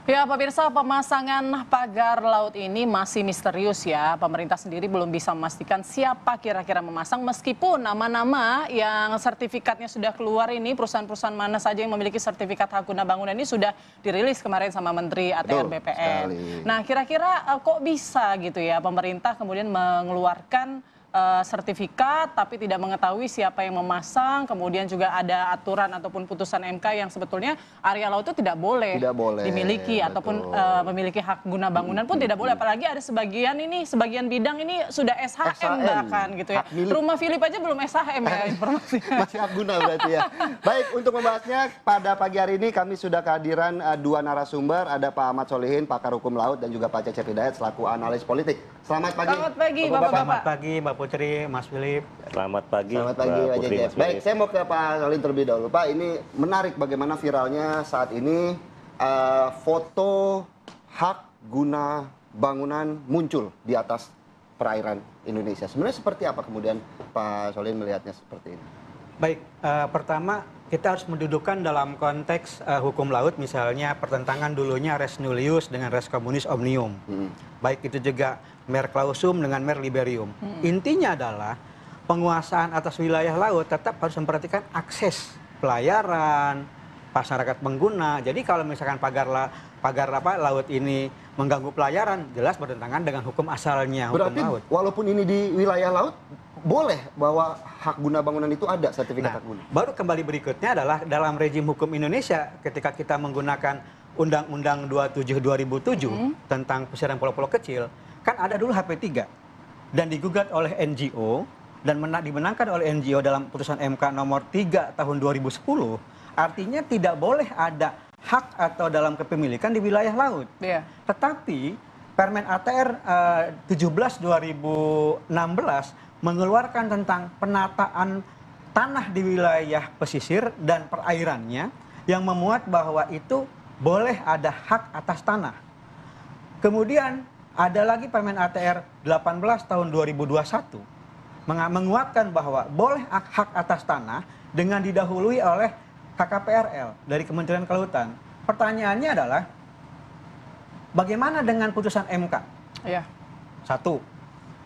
Ya, pemirsa, pemasangan pagar laut ini masih misterius ya. Pemerintah sendiri belum bisa memastikan siapa kira-kira memasang meskipun nama-nama yang sertifikatnya sudah keluar ini, perusahaan-perusahaan mana saja yang memiliki sertifikat hak guna bangunan ini sudah dirilis kemarin sama Menteri ATR BPN. Nah, kira-kira kok bisa gitu ya pemerintah kemudian mengeluarkan sertifikat tapi tidak mengetahui siapa yang memasang, kemudian juga ada aturan ataupun putusan MK yang sebetulnya area laut itu tidak boleh dimiliki ataupun memiliki hak guna bangunan pun tidak boleh, apalagi ada sebagian bidang ini sudah SHM bahkan gitu ya. Rumah Philip aja belum SHM ya informasinya. Masih hak guna berarti ya. Baik, untuk membahasnya pada pagi hari ini kami sudah kehadiran dua narasumber, ada Pak Ahmad Solihin, pakar hukum laut, dan juga Pak Cecep Hidayat selaku analis politik. Selamat pagi. Selamat pagi Bapak-bapak. Selamat pagi Mbak Putri, Mas Philip. Selamat pagi. Selamat pagi Pak Cecep. Baik, saya mau ke Pak Solihin terlebih dahulu. Pak, ini menarik bagaimana viralnya saat ini foto hak guna bangunan muncul di atas perairan Indonesia. Sebenarnya seperti apa kemudian Pak Solihin melihatnya seperti ini? Baik, pertama kita harus mendudukkan dalam konteks hukum laut, misalnya pertentangan dulunya res nullius dengan res communis omnium. Baik itu juga mer clausum dengan mer liberium. Intinya adalah penguasaan atas wilayah laut tetap harus memperhatikan akses pelayaran, masyarakat pengguna. Jadi kalau misalkan pagar laut ini mengganggu pelayaran, jelas bertentangan dengan hukum asalnya, hukum berarti, laut. walaupun ini di wilayah laut, boleh bahwa hak guna bangunan itu ada sertifikat hak guna. Baru kembali berikutnya adalah dalam rejim hukum Indonesia ketika kita menggunakan Undang-Undang 27 2007 tentang pesisir pulau-pulau kecil, kan ada dulu HP3 dan digugat oleh NGO dan dimenangkan oleh NGO dalam putusan MK nomor 3 tahun 2010. Artinya tidak boleh ada hak atau dalam kepemilikan di wilayah laut. Tetapi Permen ATR 17 2016 mengeluarkan tentang penataan tanah di wilayah pesisir dan perairannya yang memuat bahwa itu boleh ada hak atas tanah. Kemudian ada lagi Permen ATR 18 tahun 2021 menguatkan bahwa boleh hak atas tanah dengan didahului oleh KKPRL dari Kementerian Kelautan. Pertanyaannya adalah bagaimana dengan putusan MK? Satu.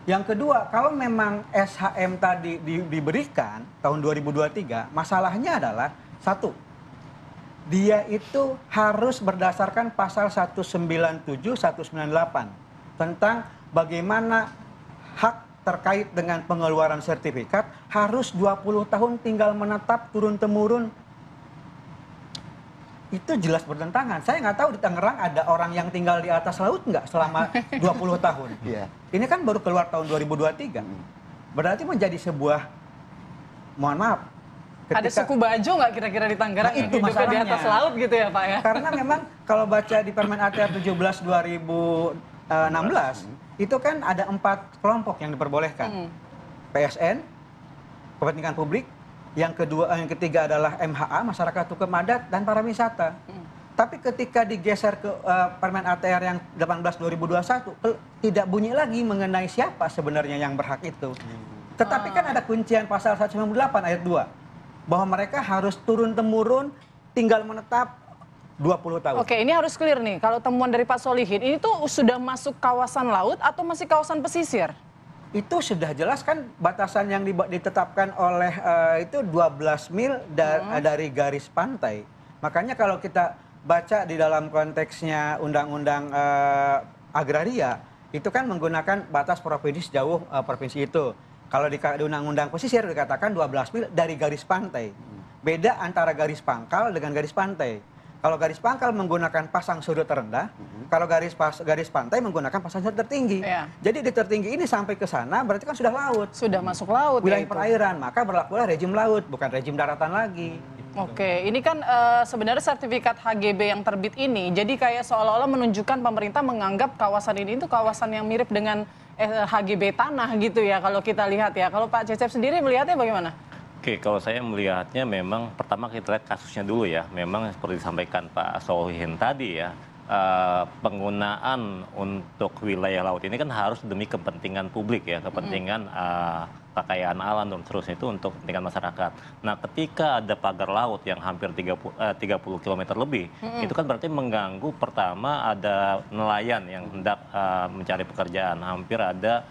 Yang kedua, kalau memang SHM tadi diberikan tahun 2023, masalahnya adalah satu, dia itu harus berdasarkan pasal 197, 198 tentang bagaimana hak terkait dengan pengeluaran sertifikat harus 20 tahun tinggal menetap turun-temurun. Itu jelas bertentangan. Saya nggak tahu di Tangerang ada orang yang tinggal di atas laut nggak selama 20 tahun. Ini kan baru keluar tahun 2023. Berarti menjadi sebuah, mohon maaf. Ada suku Bajo nggak kira-kira di Tangerang yang hidupnya di atas laut gitu ya Pak ya? Karena memang kalau baca di Permen ATR 17 2016, itu kan ada 4 kelompok yang diperbolehkan. PSN, kepentingan publik. Yang ketiga adalah MHA, masyarakat hukum adat, dan para wisata. Tapi ketika digeser ke Permen ATR yang 18 2021, tidak bunyi lagi mengenai siapa sebenarnya yang berhak itu. Tetapi kan ada kuncian pasal 198 ayat 2, bahwa mereka harus turun-temurun tinggal menetap 20 tahun. Oke, ini harus clear nih. Kalau temuan dari Pak Solihin, ini tuh sudah masuk kawasan laut atau masih kawasan pesisir? Itu sudah jelas kan batasan yang ditetapkan oleh itu 12 mil dari garis pantai. Makanya kalau kita baca di dalam konteksnya Undang-Undang Agraria, itu kan menggunakan batas provinsi sejauh provinsi itu. Kalau di Undang-Undang Pesisir dikatakan 12 mil dari garis pantai. Beda antara garis pangkal dengan garis pantai. Kalau garis pangkal menggunakan pasang surut terendah, kalau garis pantai menggunakan pasang surut tertinggi. Jadi di tertinggi ini sampai ke sana berarti kan sudah laut. Sudah masuk laut. Wilayah perairan, maka berlakulah rejim laut, bukan rejim daratan lagi. Oke, ini kan sebenarnya sertifikat HGB yang terbit ini, jadi kayak seolah-olah menunjukkan pemerintah menganggap kawasan ini itu kawasan yang mirip dengan HGB tanah gitu ya, kalau kita lihat ya. Kalau Pak Cecep sendiri melihatnya bagaimana? Oke, kalau saya melihatnya memang pertama kita lihat kasusnya dulu ya. Memang seperti disampaikan Pak Solihin tadi ya, penggunaan untuk wilayah laut ini kan harus demi kepentingan publik ya, kepentingan kekayaan alam dan seterusnya itu untuk kepentingan masyarakat. Nah, ketika ada pagar laut yang hampir 30 km lebih, itu kan berarti mengganggu pertama ada nelayan yang hendak mencari pekerjaan. Hampir ada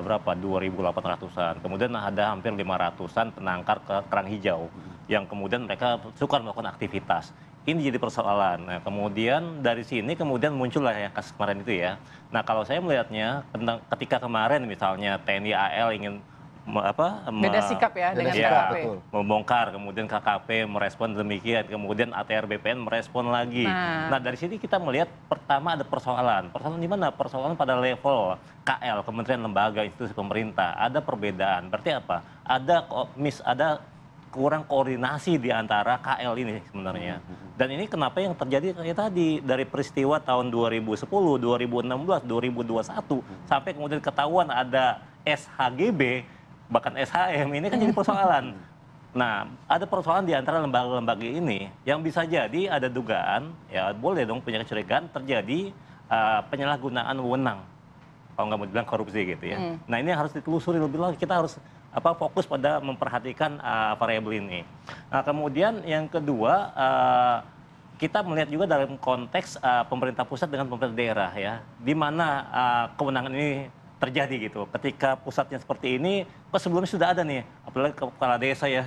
berapa 2.800-an. Kemudian ada hampir 500-an penangkar kerang hijau yang kemudian mereka suka melakukan aktivitas. Ini jadi persoalan. Nah, kemudian dari sini kemudian muncullah yang kasus kemarin itu ya. Nah, kalau saya melihatnya ketika kemarin misalnya TNI AL ingin Beda sikap ya dengan Beda sikap, KKP. betul. membongkar, kemudian KKP merespon demikian, kemudian ATR BPN merespon lagi. Nah, dari sini kita melihat pertama ada persoalan. Persoalan di mana? Persoalan pada level KL, kementerian lembaga, institusi pemerintah. Ada perbedaan. Berarti apa? Ada kurang koordinasi di antara KL ini sebenarnya. Dan ini kenapa yang terjadi kayak tadi dari peristiwa tahun 2010, 2016, 2021 sampai kemudian ketahuan ada SHGB bahkan SHM ini kan jadi persoalan. Nah, ada persoalan di antara lembaga-lembaga ini yang bisa jadi ada dugaan, ya boleh dong punya kecurigaan terjadi penyalahgunaan wewenang. Kalau nggak mau bilang korupsi gitu ya. Nah, ini harus ditelusuri lebih lagi. Kita harus fokus pada memperhatikan variabel ini. Nah, kemudian yang kedua kita melihat juga dalam konteks pemerintah pusat dengan pemerintah daerah ya, di mana kewenangan ini terjadi gitu. Ketika pusatnya seperti ini, sebelumnya sudah ada nih, apalagi kepala desa ya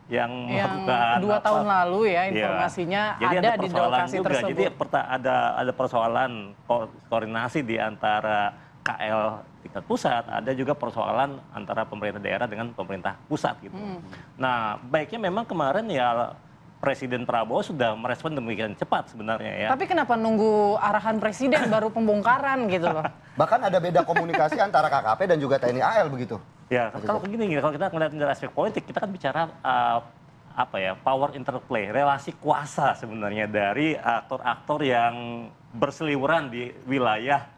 yang melakukan 2 tahun lalu ya informasinya jadi ada di lokasi juga. tersebut. Jadi ada persoalan koordinasi di antara KL tingkat pusat, ada juga persoalan antara pemerintah daerah dengan pemerintah pusat gitu. Nah, baiknya memang kemarin ya Presiden Prabowo sudah merespon demikian cepat sebenarnya ya. Tapi kenapa nunggu arahan presiden baru pembongkaran gitu loh? Bahkan ada beda komunikasi antara KKP dan juga TNI AL begitu. Ya, kalau begini, kalau kita melihat dari aspek politik, kita kan bicara power interplay, relasi kuasa sebenarnya dari aktor-aktor yang berseliweran di wilayah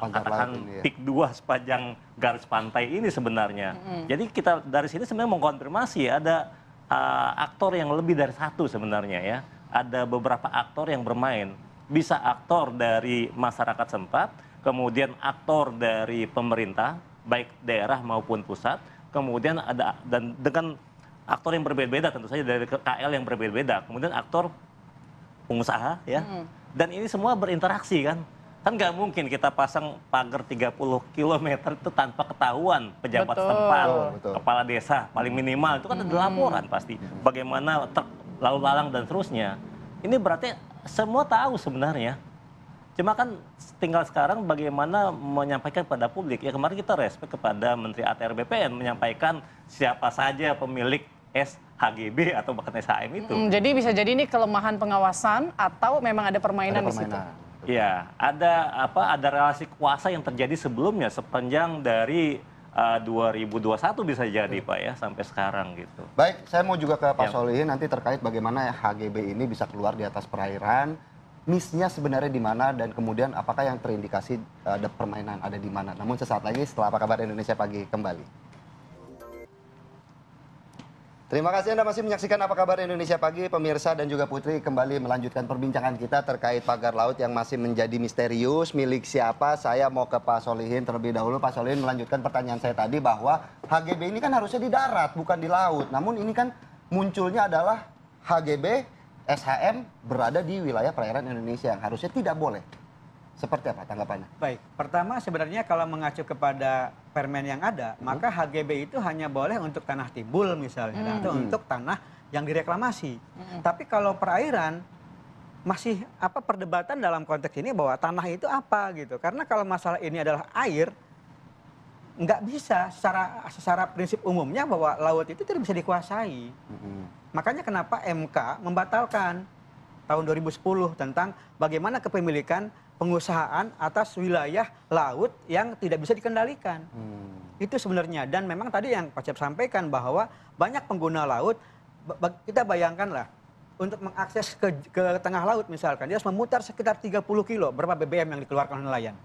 katakan pik 2 sepanjang garis pantai ini sebenarnya. Jadi kita dari sini sebenarnya mengkonfirmasi ada aktor yang lebih dari satu sebenarnya ya. Ada beberapa aktor yang bermain. Bisa aktor dari masyarakat setempat, kemudian aktor dari pemerintah, baik daerah maupun pusat, kemudian ada dan dengan aktor yang berbeda-beda tentu saja dari KL yang berbeda-beda, kemudian aktor pengusaha ya. Dan ini semua berinteraksi kan. Kan nggak mungkin kita pasang pagar 30 km itu tanpa ketahuan pejabat setempat, kepala desa paling minimal itu kan ada laporan pasti. Bagaimana lalu lalang dan seterusnya. Ini berarti semua tahu sebenarnya. Cuma kan tinggal sekarang bagaimana menyampaikan pada publik. Ya kemarin kita respect kepada Menteri ATR BPN menyampaikan siapa saja pemilik SHGB atau bahkan SHM itu. Jadi bisa jadi ini kelemahan pengawasan atau memang ada permainan di situ. Ya, ada relasi kuasa yang terjadi sebelumnya sepanjang dari 2021 bisa jadi Pak ya sampai sekarang gitu. Baik, saya mau juga ke Pak Solihin nanti terkait bagaimana HGB ini bisa keluar di atas perairan. Miss-nya sebenarnya di mana dan kemudian apakah yang terindikasi ada permainan ada di mana. Namun sesaat lagi setelah Apa Kabar Indonesia Pagi kembali. Terima kasih Anda masih menyaksikan Apa Kabar Indonesia Pagi. Pemirsa dan juga Putri kembali melanjutkan perbincangan kita terkait pagar laut yang masih menjadi misterius. Milik siapa? Saya mau ke Pak Solihin terlebih dahulu. Pak Solihin melanjutkan pertanyaan saya tadi bahwa HGB ini kan harusnya di darat, bukan di laut. Namun ini kan munculnya adalah HGB, SHM berada di wilayah perairan Indonesia yang harusnya tidak boleh. Seperti apa tanggapannya? Baik, pertama sebenarnya kalau mengacu kepada permen yang ada, maka HGB itu hanya boleh untuk tanah timbul misalnya, atau untuk tanah yang direklamasi. Tapi kalau perairan, masih perdebatan dalam konteks ini bahwa tanah itu apa gitu. Karena kalau masalah ini adalah air, nggak bisa secara prinsip umumnya bahwa laut itu tidak bisa dikuasai. Makanya kenapa MK membatalkan tahun 2010 tentang bagaimana kepemilikan pengusahaan atas wilayah laut yang tidak bisa dikendalikan. Itu sebenarnya. Dan memang tadi yang Pak Cep sampaikan bahwa banyak pengguna laut, kita bayangkanlah, untuk mengakses ke tengah laut misalkan, dia harus memutar sekitar 30 kilo, berapa BBM yang dikeluarkan oleh nelayan.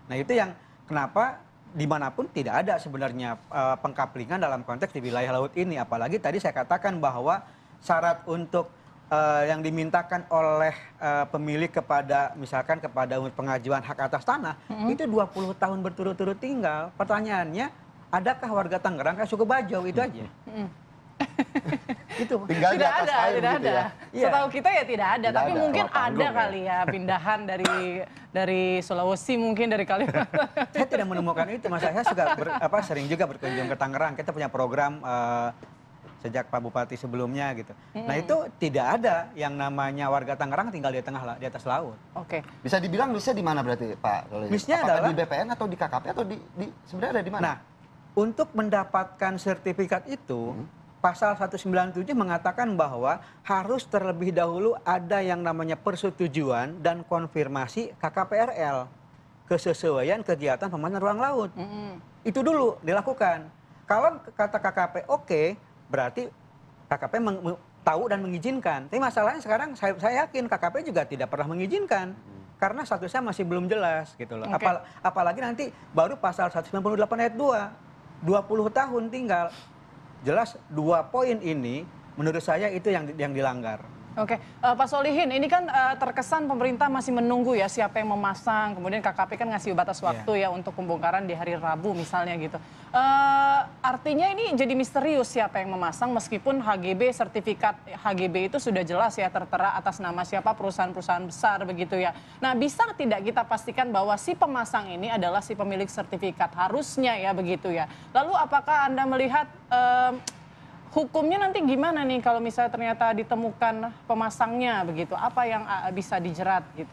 Nah itu yang kenapa dimanapun tidak ada sebenarnya pengkaplingan dalam konteks di wilayah laut ini. Apalagi tadi saya katakan bahwa syarat untuk yang dimintakan oleh pemilik kepada misalkan kepada pengajuan hak atas tanah itu 20 tahun berturut-turut tinggal. Pertanyaannya adakah warga Tangerang kayak suku Bajo itu aja. Itu. Tinggal di Tidak atas ada, air tidak gitu ada. ya. Iya. Setahu kita ya tidak ada, Tidak tapi ada. mungkin Kalau ada panggung ya. kali ya pindahan dari Sulawesi mungkin dari Kalimantan. Saya tidak menemukan itu, Mas. Saya juga sering juga berkunjung ke Tangerang. Kita punya program sejak Pak Bupati sebelumnya gitu. Nah itu tidak ada yang namanya warga Tangerang tinggal di di atas laut. Oke. Bisa dibilang missnya di mana berarti Pak? Missnya Apakah adalah- di BPN atau di KKP atau sebenarnya ada di mana? Nah, untuk mendapatkan sertifikat itu, pasal 197 mengatakan bahwa harus terlebih dahulu ada yang namanya persetujuan dan konfirmasi KKPRL, kesesuaian kegiatan pemanasan ruang laut. Itu dulu dilakukan. Kalau kata KKP oke, berarti KKP tahu dan mengizinkan. Tapi masalahnya sekarang saya yakin KKP juga tidak pernah mengizinkan. Karena statusnya masih belum jelas gitu loh. Oke. Apalagi nanti baru pasal 198 ayat 2, 20 tahun tinggal. Jelas 2 poin ini menurut saya itu yang dilanggar. Oke, Pak Solihin, ini kan terkesan pemerintah masih menunggu ya siapa yang memasang, kemudian KKP kan ngasih batas waktu ya untuk pembongkaran di hari Rabu misalnya gitu. Artinya ini jadi misterius siapa yang memasang meskipun sertifikat HGB itu sudah jelas ya tertera atas nama siapa perusahaan-perusahaan besar begitu ya. Nah bisa tidak kita pastikan bahwa si pemasang ini adalah si pemilik sertifikat, harusnya ya begitu ya. Lalu apakah Anda melihat hukumnya nanti gimana nih kalau misalnya ternyata ditemukan pemasangnya begitu? Apa yang bisa dijerat gitu?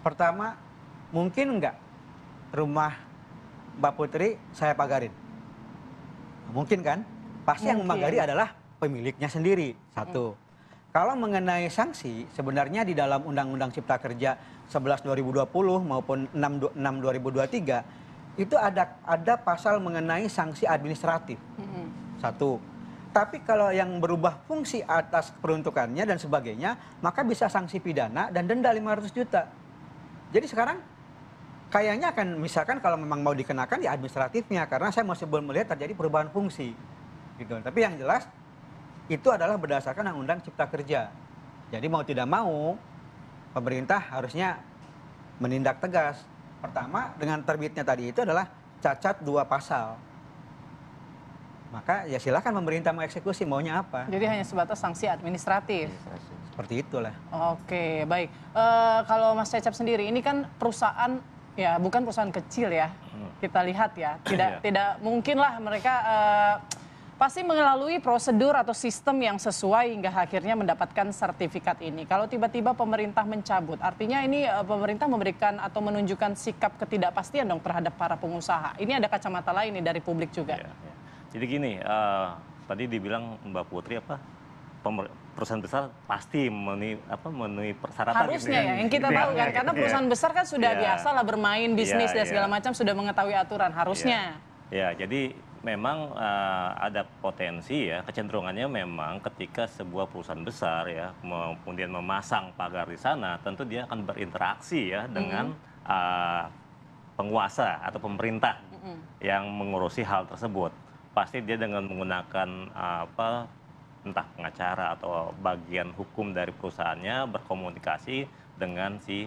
Pertama, mungkin enggak rumah Mbak Putri saya pagarin. Mungkin kan? Pasti yang Mungkin. memagari adalah pemiliknya sendiri. Satu. Kalau mengenai sanksi, sebenarnya di dalam Undang-Undang Cipta Kerja 11 2020 maupun 6 2023 itu ada pasal mengenai sanksi administratif. Satu. Tapi kalau yang berubah fungsi atas peruntukannya dan sebagainya, maka bisa sanksi pidana dan denda 500 juta. Jadi sekarang kayaknya akan misalkan kalau memang mau dikenakan ya administratifnya, karena saya masih belum melihat terjadi perubahan fungsi. Gitu. Tapi yang jelas itu adalah berdasarkan Undang-Undang Cipta Kerja. Jadi mau tidak mau pemerintah harusnya menindak tegas. Pertama dengan terbitnya tadi itu adalah cacat 2 pasal. Maka ya silakan pemerintah mengeksekusi maunya apa. Jadi hanya sebatas sanksi administratif. Seperti itulah. Oke, baik. Kalau Mas Cecep sendiri, ini kan perusahaan ya bukan perusahaan kecil ya. Kita lihat ya, tidak mungkinlah mereka pasti melalui prosedur atau sistem yang sesuai hingga akhirnya mendapatkan sertifikat ini. Kalau tiba-tiba pemerintah mencabut, artinya ini pemerintah memberikan atau menunjukkan sikap ketidakpastian dong terhadap para pengusaha. Ini ada kacamata lain nih dari publik juga. Ya. Jadi gini, tadi dibilang Mbak Putri perusahaan besar pasti memenuhi persyaratan. Harusnya ya, yang kita tahu kan, karena perusahaan besar kan sudah biasa lah bermain bisnis dan segala macam, sudah mengetahui aturan, harusnya. Ya, jadi memang ada potensi ya, kecenderungannya memang ketika sebuah perusahaan besar ya, kemudian memasang pagar di sana, tentu dia akan berinteraksi ya dengan penguasa atau pemerintah yang mengurusi hal tersebut. Pasti dia dengan menggunakan entah pengacara atau bagian hukum dari perusahaannya berkomunikasi dengan si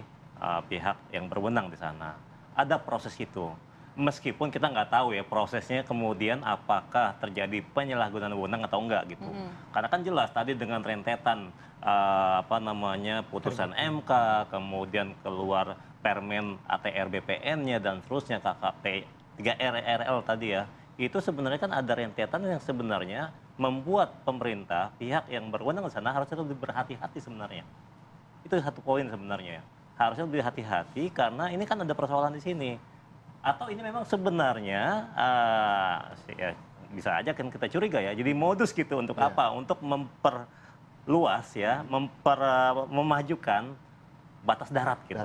pihak yang berwenang di sana. Ada proses itu. Meskipun kita nggak tahu ya prosesnya kemudian apakah terjadi penyalahgunaan wewenang atau enggak gitu. Karena kan jelas tadi dengan rentetan putusan MK, kemudian keluar Permen ATR BPN-nya dan seterusnya KKP 3RL tadi ya. Itu sebenarnya kan ada rentetan yang sebenarnya membuat pemerintah, pihak yang berwenang di sana harusnya lebih berhati-hati sebenarnya. Itu satu poin sebenarnya. Harusnya lebih hati-hati karena ini kan ada persoalan di sini. Atau ini memang sebenarnya ya, bisa aja kan kita curiga ya. Jadi modus gitu untuk apa? Untuk memperluas ya, memajukan batas darat gitu.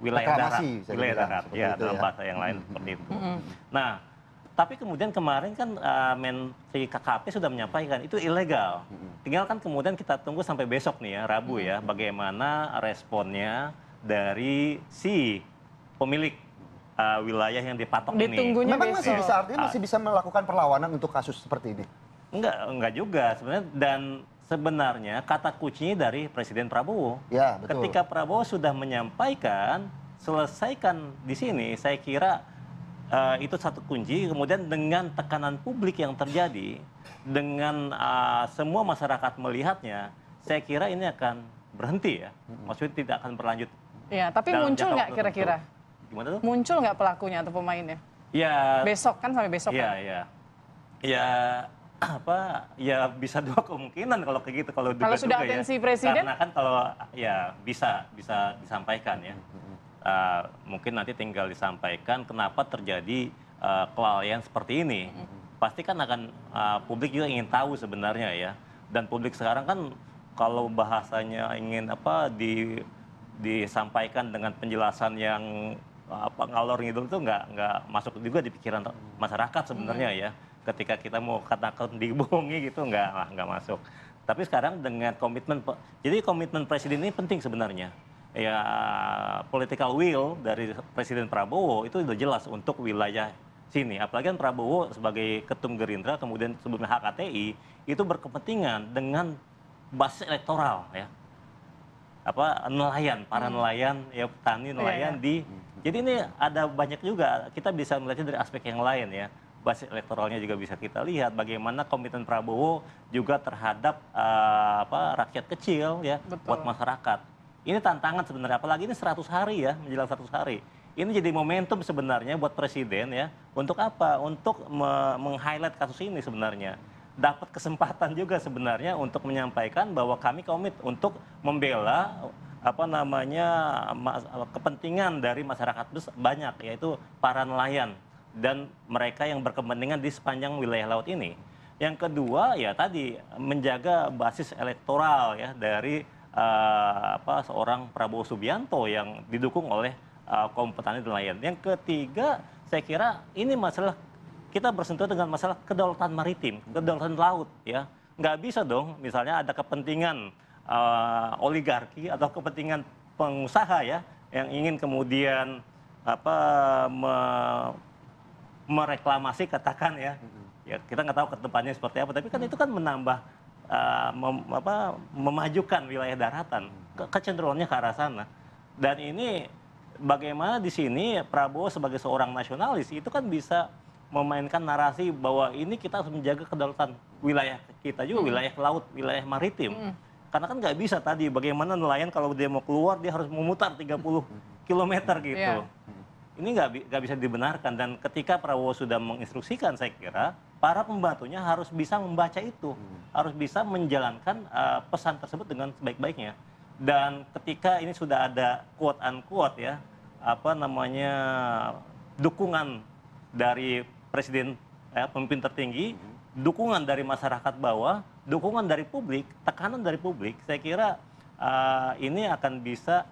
Wilayah darat. Wilayah darat. Ya, dalam bahasa yang lain seperti itu. Nah, tapi kemudian kemarin kan Menteri KKP sudah menyampaikan itu ilegal. Tinggal kan kemudian kita tunggu sampai besok nih ya, Rabu ya, bagaimana responnya dari si pemilik wilayah yang dipatok ini. Ditunggunya Memang masih besok. bisa, artinya masih bisa melakukan perlawanan untuk kasus seperti ini? Enggak juga sebenarnya. Dan sebenarnya kata kuncinya dari Presiden Prabowo. Ya, betul. Ketika Prabowo sudah menyampaikan, selesaikan di sini, saya kira itu satu kunci. Kemudian dengan tekanan publik yang terjadi, dengan semua masyarakat melihatnya, saya kira ini akan berhenti ya. Maksudnya tidak akan berlanjut. Ya, tapi dalam muncul jangka nggak waktu kira-kira? tertentu. Gimana tuh? Muncul nggak pelakunya atau pemainnya? Ya, Besok kan, sampai besok iya, kan? iya. Ya apa? Ya bisa dua kemungkinan kalau kayak gitu, kalau Kalau sudah duga-duga ya. atensi presiden? Karena kan kalau ya bisa disampaikan ya. Mungkin nanti tinggal disampaikan kenapa terjadi kelalaian seperti ini. Pasti kan akan publik juga ingin tahu sebenarnya ya. Dan publik sekarang kan kalau bahasanya ingin disampaikan dengan penjelasan yang ngalor ngidul itu nggak masuk juga di pikiran masyarakat sebenarnya ya. Ketika kita mau katakan dibohongi gitu nggak masuk. Tapi sekarang dengan jadi komitmen presiden ini penting sebenarnya. Ya political will dari Presiden Prabowo itu udah jelas untuk wilayah sini. Apalagi kan Prabowo sebagai ketum Gerindra kemudian sebelumnya HKTI itu berkepentingan dengan basis elektoral ya. Para nelayan ya, petani nelayan jadi ini ada banyak juga, kita bisa melihatnya dari aspek yang lain ya. Basis elektoralnya juga bisa kita lihat bagaimana komitmen Prabowo juga terhadap rakyat kecil ya. Betul. Buat masyarakat. Ini tantangan sebenarnya, apalagi ini 100 hari ya, menjelang 100 hari. Ini jadi momentum sebenarnya buat presiden ya. Untuk apa? Untuk meng-highlight kasus ini sebenarnya. Dapat kesempatan juga sebenarnya untuk menyampaikan bahwa kami komit untuk membela kepentingan dari masyarakat banyak, yaitu para nelayan dan mereka yang berkepentingan di sepanjang wilayah laut ini. Yang kedua ya tadi menjaga basis elektoral ya dari seorang Prabowo Subianto yang didukung oleh kaum petani nelayan. Yang ketiga saya kira ini masalah kita bersentuh dengan masalah kedaulatan maritim, kedaulatan laut ya. Nggak bisa dong misalnya ada kepentingan oligarki atau kepentingan pengusaha ya yang ingin kemudian mereklamasi katakan ya kita nggak tahu ke depannya seperti apa, tapi kan itu kan menambah memajukan wilayah daratan, kecenderungannya ke arah sana. Dan ini bagaimana di sini Prabowo sebagai seorang nasionalis itu kan bisa memainkan narasi bahwa ini kita harus menjaga kedaulatan wilayah kita juga, wilayah laut, wilayah maritim. Karena kan nggak bisa tadi bagaimana nelayan kalau dia mau keluar dia harus memutar 30 km gitu. Yeah. Ini nggak bisa dibenarkan, dan ketika Prabowo sudah menginstruksikan saya kira para pembantunya harus bisa membaca itu, harus bisa menjalankan pesan tersebut dengan sebaik-baiknya. Dan ketika ini sudah ada quote unquote ya dukungan dari presiden pemimpin tertinggi, dukungan dari masyarakat bawah, dukungan dari publik, tekanan dari publik, saya kira ini akan bisa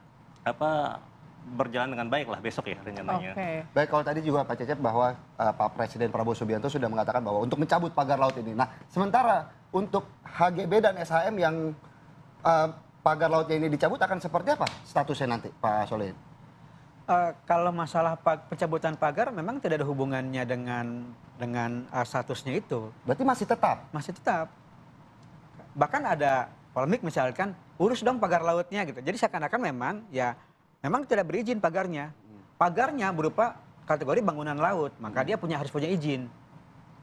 berjalan dengan baik lah besok ya rencananya. Oke. Baik, kalau tadi juga Pak Cecep bahwa Pak Presiden Prabowo Subianto sudah mengatakan bahwa untuk mencabut pagar laut ini. Nah, sementara untuk HGB dan SHM yang pagar lautnya ini dicabut akan seperti apa statusnya nanti, Pak Solihin? Kalau masalah pencabutan pagar memang tidak ada hubungannya dengan statusnya itu. Berarti masih tetap? Masih tetap. Bahkan ada polemik misalkan, urus dong pagar lautnya gitu. Jadi seakan-akan memang tidak berizin pagarnya. Pagarnya berupa kategori bangunan laut, maka dia harus punya izin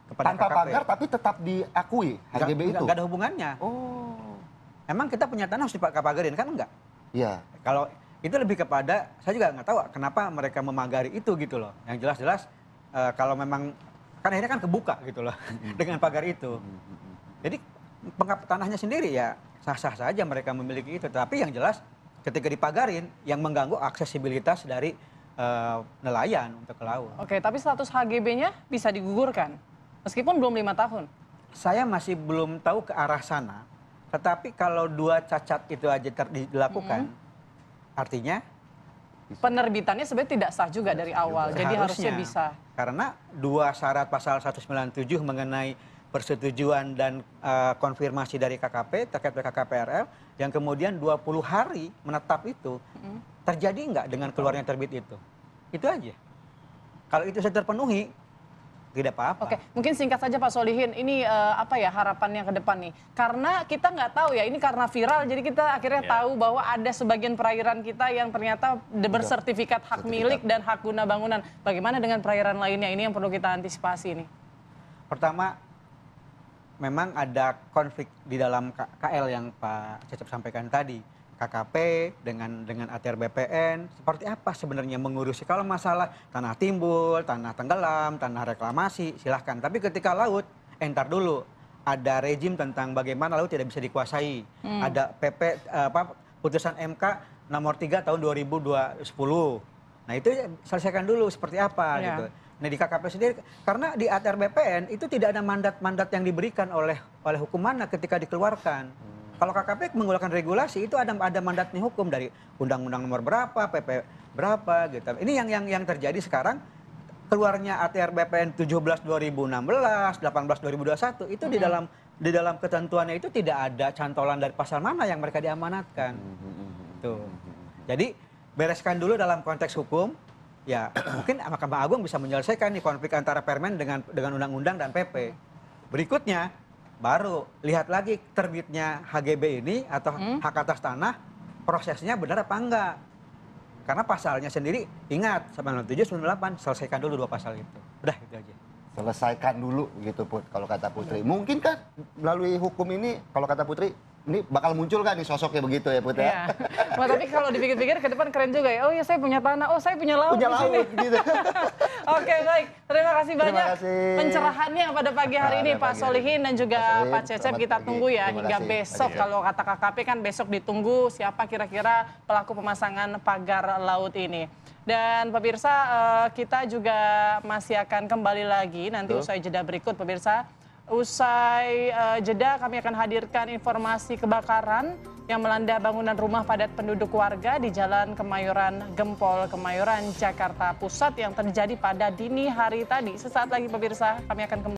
kepada tanpa KKP. pagar tapi tetap diakui HGB itu? Nggak ada hubungannya. Oh. Emang kita punya tanah harus dipagarin kan enggak? Iya. Kalau itu lebih kepada, saya juga nggak tahu kenapa mereka memagari itu gitu loh. Yang jelas-jelas kalau memang, kan akhirnya kan kebuka gitu loh dengan pagar itu. Jadi tanahnya sendiri ya sah-sah saja mereka memiliki itu. Tapi yang jelas ketika dipagarin yang mengganggu aksesibilitas dari nelayan untuk ke laut. Oke, tapi status HGB-nya bisa digugurkan meskipun belum 5 tahun. Saya masih belum tahu ke arah sana. Tetapi kalau 2 cacat itu aja dilakukan, artinya Penerbitannya sebenarnya tidak sah juga dari awal, jadi harusnya bisa. Karena 2 syarat pasal 197 mengenai persetujuan dan konfirmasi dari KKP terkait KKPRL yang kemudian 20 hari menetap itu terjadi nggak dengan keluarnya terbit itu aja. Kalau itu sudah terpenuhi tidak apa-apa. Oke, mungkin singkat saja Pak Solihin, ini apa ya harapannya ke depan nih? Karena kita nggak tahu ya, ini karena viral, jadi kita akhirnya tahu bahwa ada sebagian perairan kita yang ternyata bersertifikat hak milik dan hak guna bangunan. Bagaimana dengan perairan lainnya? Ini yang perlu kita antisipasi nih. Pertama, memang ada konflik di dalam KL yang Pak Cecep sampaikan tadi. KKP dengan ATR BPN, seperti apa sebenarnya mengurusi kalau masalah tanah timbul, tanah tenggelam, tanah reklamasi, silahkan. Tapi ketika laut, entar dulu. Ada rejim tentang bagaimana laut tidak bisa dikuasai. Ada putusan MK nomor 3 tahun 2010. Nah itu selesaikan dulu seperti apa gitu. Nah di KKP sendiri, karena di ATR BPN itu tidak ada mandat-mandat yang diberikan oleh hukum mana ketika dikeluarkan. Kalau KKP menggunakan regulasi itu ada mandatnya hukum dari undang-undang nomor berapa, PP berapa gitu. Ini yang terjadi sekarang, keluarnya ATR BPN 17 2016, 18 2021 itu di dalam ketentuannya itu tidak ada cantolan dari pasal mana yang mereka diamanatkan. Tuh. Jadi bereskan dulu dalam konteks hukum. Ya, mungkin Mahkamah Agung bisa menyelesaikan nih konflik antara Permen dengan undang-undang dan PP. Berikutnya baru lihat lagi terbitnya HGB ini atau hak atas tanah, prosesnya benar apa enggak. Karena pasalnya sendiri, ingat 97, 98, selesaikan dulu 2 pasal itu. Udah itu aja. Selesaikan dulu gitu Put, kalau kata Putri. Mungkin kan melalui hukum ini, kalau kata Putri, ini bakal muncul kan nih sosoknya begitu ya Put ya? Nah, tapi kalau dipikir-pikir ke depan keren juga ya. Oh ya saya punya tanah, oh saya punya laut di sini. Gitu. Oke baik, terima kasih banyak kasih. pencerahannya pada pagi hari ini Pak Solihin dan juga Pak Cecep. Selamat Kita pagi. tunggu ya Terima hingga kasih. besok. Kalau kata KKP kan besok ditunggu siapa kira-kira pelaku pemasangan pagar laut ini. Dan pemirsa kita juga masih akan kembali lagi nanti usai jeda berikut pemirsa. Usai jeda kami akan hadirkan informasi kebakaran yang melanda bangunan rumah padat penduduk warga di Jalan Kemayoran Gempol, Kemayoran, Jakarta Pusat yang terjadi pada dini hari tadi. Sesaat lagi pemirsa kami akan kembali.